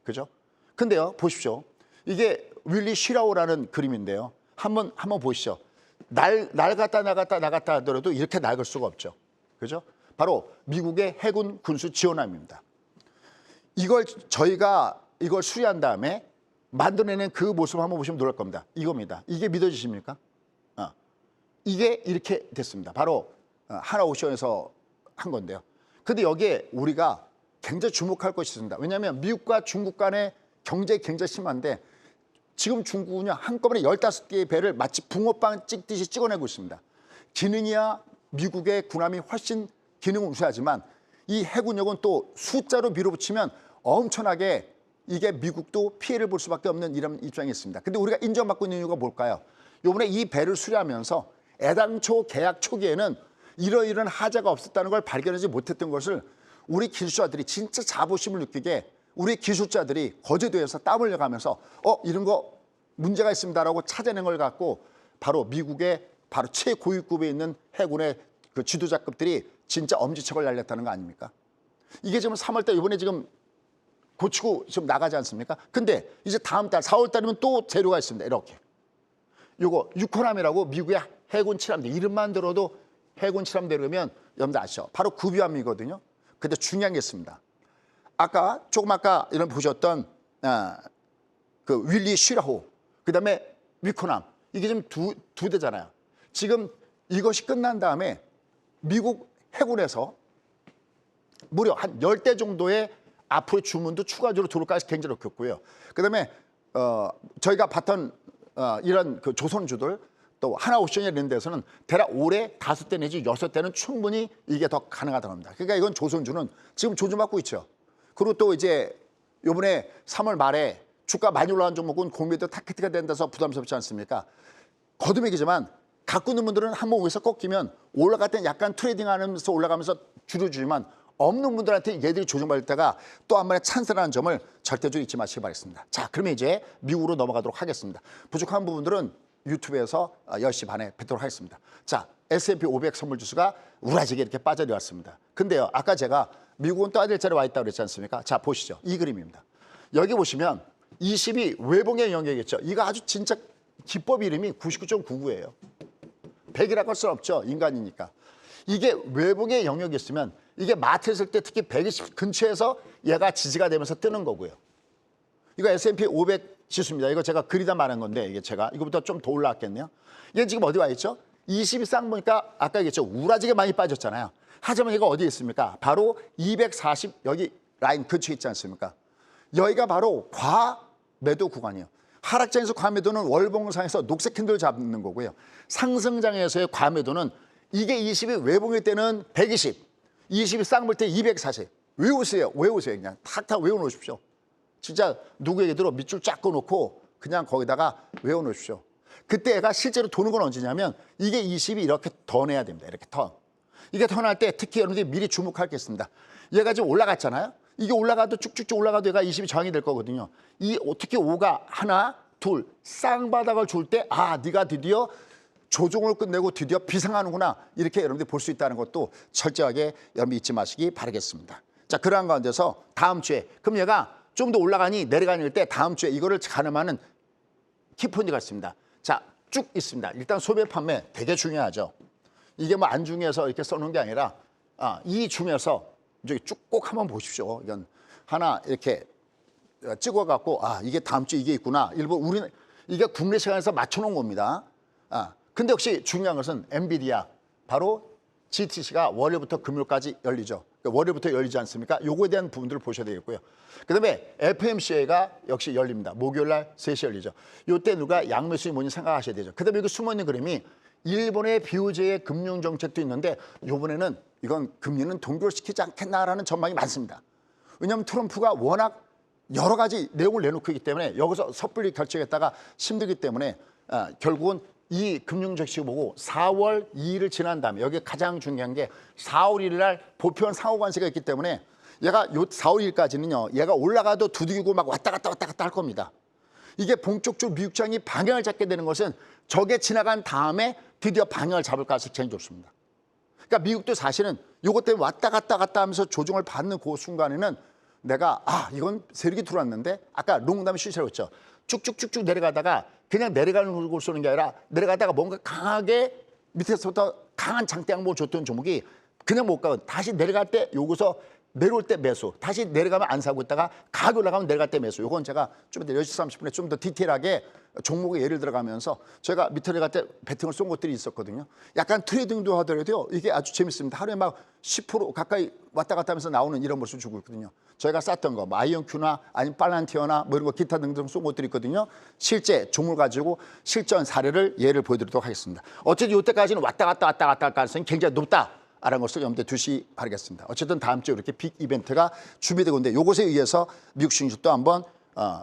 그죠? 근데요, 보십시오. 이게 윌리 쉬라오라는 그림인데요. 한번 보시죠. 나갔다 나갔다 하더라도 이렇게 낡을 수가 없죠. 그죠? 바로 미국의 해군 군수 지원함입니다. 저희가 이걸 수리한 다음에 만들어내는 그 모습을 한번 보시면 놀랄 겁니다. 이겁니다. 이게 믿어지십니까? 이게 이렇게 됐습니다. 바로 하나오션에서 한 건데요. 근데 여기에 우리가 굉장히 주목할 것이 있습니다. 왜냐하면 미국과 중국 간의 경쟁이 굉장히 심한데 지금 중국은요 한꺼번에 15개의 배를 마치 붕어빵 찍듯이 찍어내고 있습니다. 기능이야 미국의 군함이 훨씬 기능은 우수하지만 이 해군력은 또 숫자로 밀어붙이면 엄청나게 이게 미국도 피해를 볼 수밖에 없는 이런 입장이 있습니다. 근데 우리가 인정받고 있는 이유가 뭘까요? 이번에 이 배를 수리하면서 애당초 계약 초기에는 이러이러한 하자가 없었다는 걸 발견하지 못했던 것을 우리 기술자들이 진짜 자부심을 느끼게 우리 기술자들이 거제도에서 땀 흘려가면서 이런 거 문제가 있습니다라고 찾아낸 걸 갖고 바로 미국의 바로 최고위급에 있는 해군의 그 지도자급들이 진짜 엄지척을 날렸다는 거 아닙니까? 이게 지금 3월 달 이번에 지금 고치고 지금 나가지 않습니까? 근데 이제 다음 달 4월 달이면 또 재료가 있습니다. 이렇게. 요거 유코남이라고 미국의 해군 칠함대 이름만 들어도 해군 칠함대 그러면 여러분들 아시죠? 바로 구비함이거든요. 근데 중요한 게 있습니다. 조금 아까 이런 보셨던 그 윌리 쉬라호 그다음에 위코남 이게 지금 두 대잖아요. 지금 이것이 끝난 다음에 미국 해군에서 무려 한 10대 정도의 앞으로 주문도 추가적으로 들어올까 해서 굉장히 높겠고요. 그다음에 저희가 봤던 이런 그 조선주들 또 하나오션이나 이런 데서는 대략 올해 5대 내지 6대는 충분히 이게 더 가능하다고 합니다. 그러니까 이건 조선주는 지금 조준받고 있죠. 그리고 또 이제 이번에 3월 말에 주가 많이 올라간 종목은 공매도 타켓가 된다서 부담스럽지 않습니까? 거듭이지만 갖고 있는 분들은 한번 위에서 꺾이면 올라갈 땐 약간 트레이딩하면서 올라가면서 줄여주지만 없는 분들한테 얘들이 조정받을 때가 또 한 번에 찬스라는 점을 절대적으로 잊지 마시기 바랍니다. 자, 그러면 이제 미국으로 넘어가도록 하겠습니다. 부족한 부분들은 유튜브에서 10시 반에 뵙도록 하겠습니다. 자, S&P 500 선물지수가 우라지게 이렇게 빠져들었습니다. 근데요, 아까 제가 미국은 떠야 될 자리에 와 있다고 그랬지 않습니까? 자, 보시죠. 이 그림입니다. 여기 보시면 20이 외봉의 영역이겠죠. 이거 아주 진짜 기법 이름이 99.99예요. 100이라고 할 수는 없죠. 인간이니까. 이게 외봉의 영역이 있으면 이게 마트했을 때 특히 120 근처에서 얘가 지지가 되면서 뜨는 거고요. 이거 S&P 500 지수입니다. 이거 제가 그리다 말한 건데 이게 제가 이거보다 좀 더 올라왔겠네요. 얘 지금 어디 와 있죠? 20이 쌍 보니까 아까 얘기했죠. 우라지게 많이 빠졌잖아요. 하지만 얘가 어디에 있습니까? 바로 240 여기 라인 근처에 있지 않습니까? 여기가 바로 과매도 구간이에요. 하락장에서 과매도는 월봉상에서 녹색 캔들 잡는 거고요. 상승장에서의 과매도는 이게 20이 외봉일 때는 120, 20이 쌍 볼 때 240. 외우세요. 그냥 탁탁 외워놓으십시오. 진짜 누구에게 들어 밑줄 쫙 꺼놓고 그냥 거기다가 외워놓으십시오. 그때 애가 실제로 도는 건 언제냐면 이게 20이 이렇게 턴해야 됩니다. 이렇게 턴. 이게 턴할 때 특히 여러분들이 미리 주목할 게 있습니다. 얘가 지금 올라갔잖아요. 이게 올라가도 쭉쭉쭉 올라가도 얘가 20이 저항이 될 거거든요. 특히 5가 하나, 둘 쌍바닥을 줄 때 네가 드디어 조종을 끝내고 드디어 비상하는구나 이렇게 여러분들이 볼 수 있다는 것도 철저하게 여러분 잊지 마시기 바라겠습니다. 자, 그러한 가운데서 다음 주에 그럼 얘가 좀 더 올라가니 내려가니 때 다음 주에 이거를 가늠하는 키포인트가 있습니다. 자, 쭉 있습니다. 일단 소매 판매 되게 중요하죠. 이게 뭐 안중에서 이렇게 써놓은 게 아니라 이 중에서 저기 쭉 꼭 한번 보십시오. 이건 하나 이렇게 찍어갖고 이게 다음 주 이게 있구나. 일본 우리는 이게 국내 시간에서 맞춰놓은 겁니다. 근데 역시 중요한 것은 엔비디아 바로 GTC가 월요일부터 금요일까지 열리죠. 그러니까 월요일부터 열리지 않습니까? 요거에 대한 부분들을 보셔야 되겠고요. 그다음에 FMCA가 역시 열립니다. 목요일 날 3시 열리죠. 요때 누가 양매수이 뭔지 생각하셔야 되죠. 그다음에 여기 숨어있는 그림이 일본의 비호재의 금융 정책도 있는데 요번에는 이건 금리는 동결시키지 않겠나라는 전망이 많습니다. 왜냐하면 트럼프가 워낙 여러 가지 내용을 내놓고 있기 때문에 여기서 섣불리 결정했다가 힘들기 때문에 결국은 이 금융정책을 보고 4월 2일을 지난 다음에 여기 가장 중요한 게 4월 1일 날 보편 상호관세가 있기 때문에 얘가 요 4월 1일까지는요 얘가 올라가도 두들기고 막 왔다 갔다 할 겁니다. 이게 본격적으로 미국장이 방향을 잡게 되는 것은 저게 지나간 다음에 드디어 방향을 잡을 가능성이 굉장히 좋습니다. 그러니까 미국도 사실은 요것 때문에 왔다 갔다 하면서 조정을 받는 그 순간에는 내가 이건 세력이 들어왔는데 아까 롱담이 쉬시라고 했죠. 쭉쭉쭉쭉 내려가다가 그냥 내려가는 걸 쏘는 게 아니라 내려가다가 뭔가 강하게 밑에서부터 강한 장대항목을 줬던 종목이 그냥 못 가고 다시 내려갈 때 여기서 내려올 때 매수, 다시 내려가면 안 사고 있다가 가격이 올라가면 내려갈 때 매수. 이건 제가 좀 이따 10시 30분에 좀 더 디테일하게 종목의 예를 들어가면서 제가 밑에 내려갈 때 배팅을 쏜 것들이 있었거든요. 약간 트레이딩도 하더라도요. 이게 아주 재밌습니다. 하루에 막 10% 가까이 왔다 갔다 하면서 나오는 이런 모습을 주고 있거든요. 저희가 쌌던 거, 뭐 아이언큐나 아니면 팔란티어나 뭐 이런 거 기타 등등 쏜 것들이 있거든요. 실제 종을 가지고 실전 사례를 예를 보여드리도록 하겠습니다. 어쨌든 이때까지는 왔다 갔다 할 가능성이 굉장히 높다. 라는 것을 염두에 두시 바라겠습니다. 어쨌든 다음 주에 이렇게 빅 이벤트가 준비되고 있는데 이것에 의해서 미국 증시 또 한번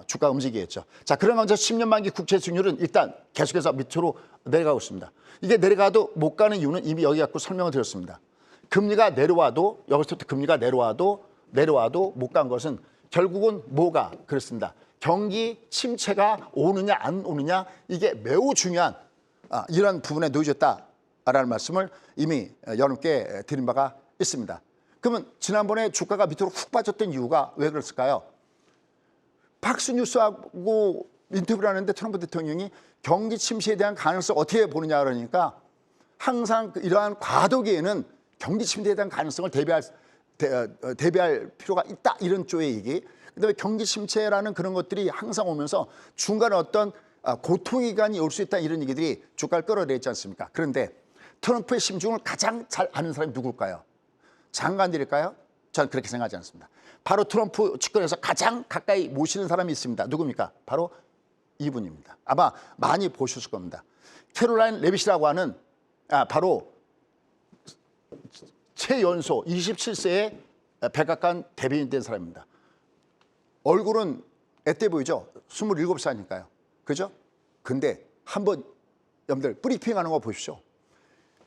주가 움직이겠죠. 자, 그러면 저 10년 만기 국채 수익률은 일단 계속해서 밑으로 내려가고 있습니다. 이게 내려가도 못 가는 이유는 이미 여기 갖고 설명을 드렸습니다. 금리가 내려와도 여기서부터 금리가 내려와도 못 간 것은 결국은 뭐가 그렇습니다. 경기 침체가 오느냐 안 오느냐 이게 매우 중요한 이런 부분에 놓여졌다라는 말씀을 이미 여러분께 드린 바가 있습니다. 그러면 지난번에 주가가 밑으로 훅 빠졌던 이유가 왜 그랬을까요? 박스뉴스하고 인터뷰를 하는데 트럼프 대통령이 경기 침체에 대한 가능성을 어떻게 보느냐 그러니까 항상 이러한 과도기에는 경기 침체에 대한 가능성을 대비할 필요가 있다 이런 쪽의 얘기. 그다음에 경기 침체라는 그런 것들이 항상 오면서 중간에 어떤 고통기간이 올 수 있다 이런 얘기들이 주가를 끌어내지 않습니까? 그런데 트럼프의 심중을 가장 잘 아는 사람이 누굴까요? 장관들일까요? 저는 그렇게 생각하지 않습니다. 바로 트럼프 측근에서 가장 가까이 모시는 사람이 있습니다. 누굽니까? 바로 이분입니다. 아마 많이 보셨을 겁니다. 캐롤라인 레빗이라고 하는 바로 최연소 27세의 백악관 대변인 된 사람입니다. 얼굴은 앳돼 보이죠? 27살이니까요. 그죠? 근데 한번 여러분들 브리핑하는 거 보십시오.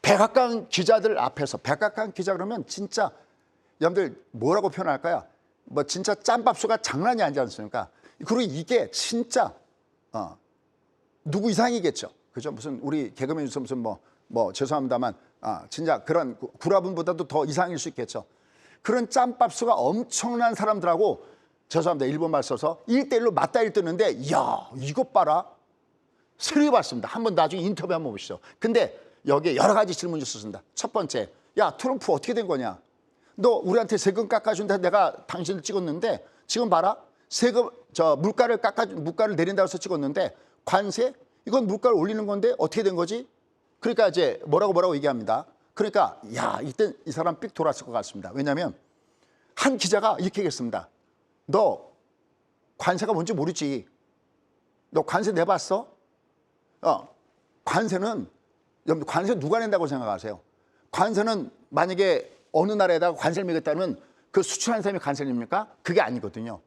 백악관 기자들 앞에서 백악관 기자 그러면 진짜 여러분들 뭐라고 표현할까요? 뭐 진짜 짬밥수가 장난이 아니지 않습니까? 그리고 이게 진짜 누구 이상이겠죠. 그죠? 무슨 우리 개그맨 중에서 무슨 뭐 죄송합니다만 진짜 그런 구라분보다도 더 이상일 수 있겠죠. 그런 짬밥수가 엄청난 사람들하고 죄송합니다. 일본말 써서 1대1로 맞다일 뜨는데 이야 이것 봐라. 세례 받습니다. 한번 나중에 인터뷰 한번 보시죠. 근데 여기에 여러 가지 질문이 있었습니다. 첫 번째, 야 트럼프 어떻게 된 거냐? 너 우리한테 세금 깎아준다 내가 당신을 찍었는데 지금 봐라. 세금 물가를 내린다고 해서 찍었는데 관세? 이건 물가를 올리는 건데 어떻게 된 거지? 그러니까 이제 뭐라고 얘기합니다. 그러니까 야 이때 이 사람 삑 돌았을 것 같습니다. 왜냐하면 한 기자가 이렇게 얘기했습니다. 너 관세가 뭔지 모르지? 너 관세 내봤어? 관세는 관세 누가 낸다고 생각하세요? 관세는 만약에 어느 나라에다가 관세를 매겼다면 그 수출하는 사람이 관세를 냅니까? 그게 아니거든요.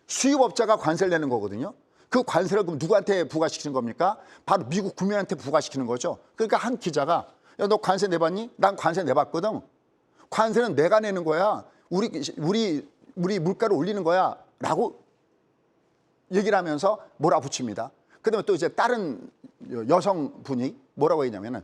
수입업자가 관세를 내는 거거든요. 그 관세를 그럼 누구한테 부과시키는 겁니까? 바로 미국 국민한테 부과시키는 거죠. 그러니까 한 기자가 야, 너 관세 내봤니? 난 관세 내봤거든. 관세는 내가 내는 거야. 우리 물가를 올리는 거야. 라고 얘기를 하면서 몰아붙입니다. 그다음에 또 이제 다른 여성분이 뭐라고 했냐면은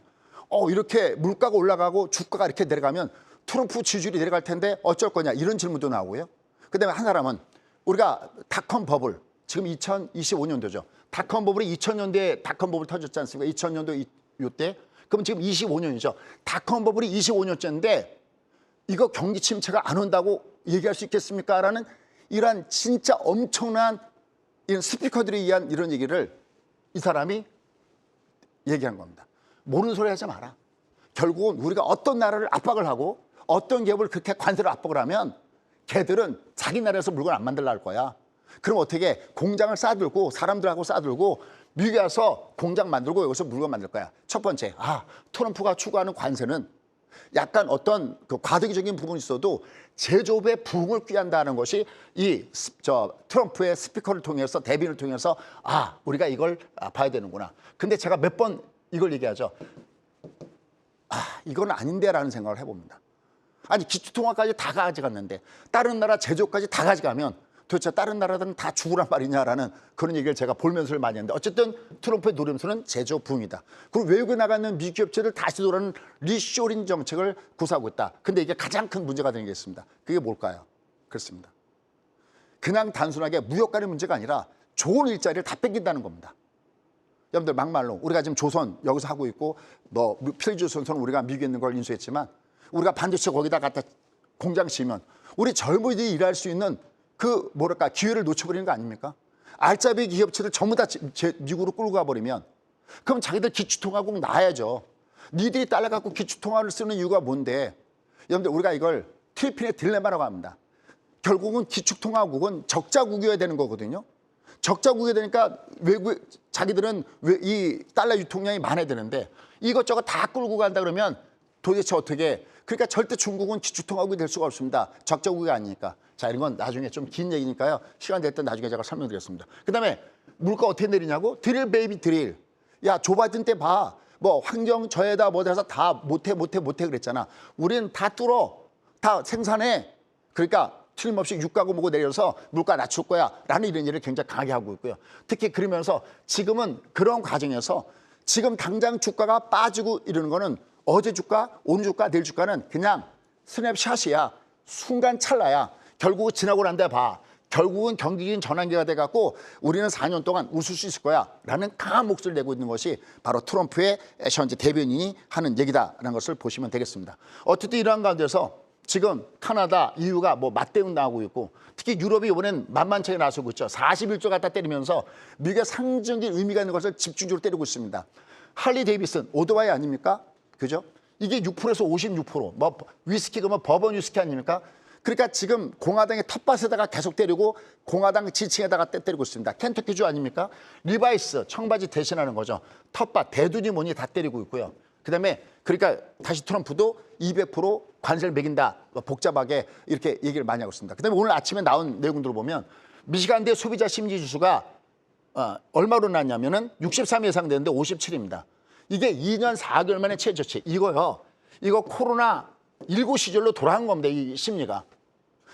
이렇게 물가가 올라가고 주가가 이렇게 내려가면 트럼프 지지율이 내려갈 텐데 어쩔 거냐 이런 질문도 나오고요. 그다음에 한 사람은 우리가 닷컴 버블 지금 2025년도죠. 닷컴 버블이 2000년대에 닷컴 버블 터졌지 않습니까? 2000년도 이때. 그럼 지금 25년이죠. 닷컴 버블이 25년째인데 이거 경기 침체가 안 온다고 얘기할 수 있겠습니까? 라는 이러한 진짜 엄청난 이런 스피커들에 의한 이런 얘기를 이 사람이 얘기한 겁니다. 모르는 소리 하지 마라. 결국은 우리가 어떤 나라를 압박을 하고 어떤 기업을 그렇게 관세로 압박을 하면 걔들은 자기 나라에서 물건 안 만들라 할 거야. 그럼 어떻게 공장을 싸들고 사람들하고 싸들고 미국에 와서 공장 만들고 여기서 물건 만들 거야. 첫 번째, 트럼프가 추구하는 관세는 약간 어떤 그 과도기적인 부분이 있어도 제조업의 부흥을 꾀한다는 것이 트럼프의 스피커를 통해서 대변을 통해서 우리가 이걸 봐야 되는구나. 근데 제가 몇 번 이걸 얘기하죠. 이건 아닌데라는 생각을 해봅니다. 아니 기초통화까지 다 가져갔는데 다른 나라 제조까지 다 가져가면 도대체 다른 나라들은 다 죽으란 말이냐라는 그런 얘기를 제가 볼면서를 많이 했는데 어쨌든 트럼프의 노림수는 제조 부흥이다. 그리고 외국에 나가는 미국 기업체를 다시 돌아오는 리쇼링 정책을 구사하고 있다. 근데 이게 가장 큰 문제가 되는 게 있습니다. 그게 뭘까요? 그렇습니다. 그냥 단순하게 무역 간의 문제가 아니라 좋은 일자리를 다 뺏긴다는 겁니다. 여러분들 막말로 우리가 지금 조선 여기서 하고 있고 뭐 필리조선은 우리가 미국에 있는 걸 인수했지만 우리가 반드시 거기다 갖다 공장 지으면 우리 젊은이들이 일할 수 있는 그 뭐랄까 기회를 놓쳐버리는 거 아닙니까? 알짜배기 기업체들 전부 다 미국으로 끌고 가버리면 그럼 자기들 기축통화국 나야죠. 니들이 달러 갖고 기축통화를 쓰는 이유가 뭔데? 여러분들 우리가 이걸 필리핀의 딜레마라고 합니다. 결국은 기축통화국은 적자국이어야 되는 거거든요. 적자국이 되니까 외국 자기들은 이 달러 유통량이 많아야 되는데 이것저것 다 끌고 간다 그러면 도대체 어떻게? 그러니까 절대 중국은 기축통화국이 될 수가 없습니다. 적자국이 아니니까. 자, 이런 건 나중에 좀 긴 얘기니까요. 시간 될 때 나중에 제가 설명드리겠습니다. 그다음에 물가 어떻게 내리냐고? 드릴 베이비 드릴. 야, 조 바이든 때 봐. 뭐 환경 저에다 뭐 해서 다 못해 그랬잖아. 우리는 다 뚫어. 다 생산해. 그러니까 틀림없이 유가고 뭐고 내려서 물가 낮출 거야 라는 이런 일을 굉장히 강하게 하고 있고요. 특히 그러면서 지금은 그런 과정에서 지금 당장 주가가 빠지고 이러는 거는 어제 주가, 오늘 주가, 내일 주가는 그냥 스냅샷이야. 순간 찰나야. 결국은 지나고 난 데 봐. 결국은 경기적인 전환기가 돼갖고 우리는 4년 동안 웃을 수 있을 거야 라는 강한 목소리를 내고 있는 것이 바로 트럼프의 현재 대변인이 하는 얘기다라는 것을 보시면 되겠습니다. 어쨌든 이러한 가운데서 지금 카나다, EU가 뭐 맞대응 나오고 있고 특히 유럽이 이번엔 만만찮게 나서고 있죠. 41조 갖다 때리면서 미국의 상징적인 의미가 있는 것을 집중적으로 때리고 있습니다. 할리 데이비슨, 오토바이 아닙니까? 그죠? 이게 6%에서 56%. 뭐 위스키가 뭐 버번 위스키 아닙니까? 그러니까 지금 공화당의 텃밭에다가 계속 때리고 공화당 지층에다가 때리고 있습니다. 켄터키주 아닙니까? 리바이스, 청바지 대신하는 거죠. 텃밭, 대두니 뭐니 다 때리고 있고요. 그다음에 그러니까 다시 트럼프도 200% 관세를 매긴다. 복잡하게 이렇게 얘기를 많이 하고 있습니다. 그다음에 오늘 아침에 나온 내용들을 보면 미시간대 소비자 심리 지수가 얼마로 났냐면은 63 예상되는데 57입니다. 이게 2년 4개월 만에 최저치. 이거 코로나 19 시절로 돌아간 겁니다. 이 심리가.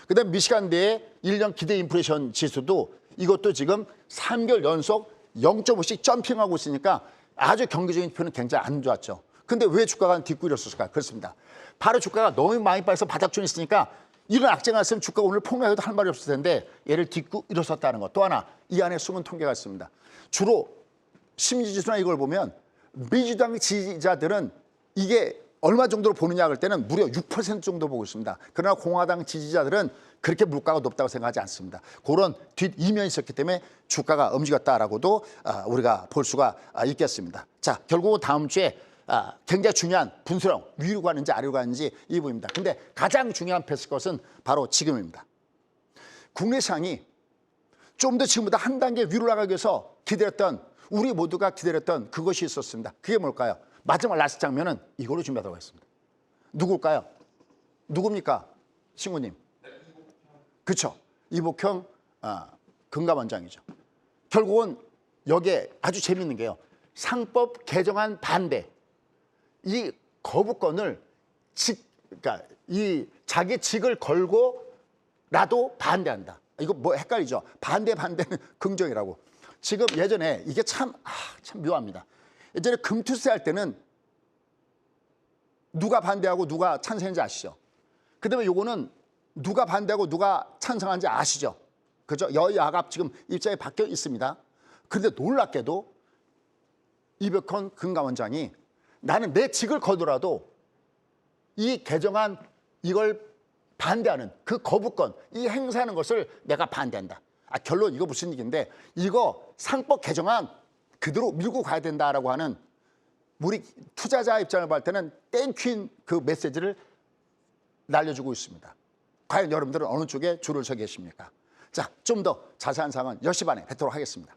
그다음에 미시간대의 1년 기대 인플레이션 지수도 이것도 지금 3개월 연속 0.5씩 점핑하고 있으니까 아주 경제적인 표현은 굉장히 안 좋았죠. 근데 왜 주가가 딛고 일었을까? 그렇습니다. 바로 주가가 너무 많이 빠져서 바닥존에 있으니까 이런 악재가 났으면 주가가 오늘 폭락해도 할 말이 없을 텐데 얘를 딛고 일어섰다는 것. 또 하나 이 안에 숨은 통계가 있습니다. 주로 심리지수나 이걸 보면 민주당 지지자들은 이게 얼마 정도로 보느냐 할 때는 무려 6% 정도 보고 있습니다. 그러나 공화당 지지자들은 그렇게 물가가 높다고 생각하지 않습니다. 그런 뒷이면이 있었기 때문에 주가가 움직였다라고도 우리가 볼 수가 있겠습니다. 자, 결국은 다음 주에 굉장히 중요한 분수령 위로 가는지 아래로 가는지 이 부분입니다. 근데 가장 중요한 패스 것은 바로 지금입니다. 국내 시장이 좀 더 지금보다 한 단계 위로 나가기 위해서 기다렸던 우리 모두가 기다렸던 그것이 있었습니다. 그게 뭘까요? 마지막 라스트 장면은 이걸로 준비하도록 하겠습니다. 누굴까요? 누굽니까? 신구님. 그렇죠. 이복형 금감원장이죠. 결국은 여기에 아주 재미있는 게요. 상법 개정안 반대. 이 거부권을 그러니까 이 자기 직을 걸고라도 반대한다. 이거 뭐 헷갈리죠? 반대는 긍정이라고. 지금 예전에 이게 참 묘합니다. 예전에 금투세 할 때는 누가 반대하고 누가 찬성했는지 아시죠? 그다음에 요거는 누가 반대하고 누가 찬성하는지 아시죠? 그죠? 여야가 지금 입장이 바뀌어 있습니다. 그런데 놀랍게도 이백헌 금감원장이 나는 내 직을 거두라도 이 개정안 이걸 반대하는 그 거부권 이 행사하는 것을 내가 반대한다. 결론 이거 무슨 얘기인데 이거 상법 개정안 그대로 밀고 가야 된다라고 하는 우리 투자자 입장을 볼 때는 땡큐인 그 메시지를 날려주고 있습니다. 과연 여러분들은 어느 쪽에 줄을 서 계십니까? 자, 좀 더 자세한 사항은 10시 반에 뵙도록 하겠습니다.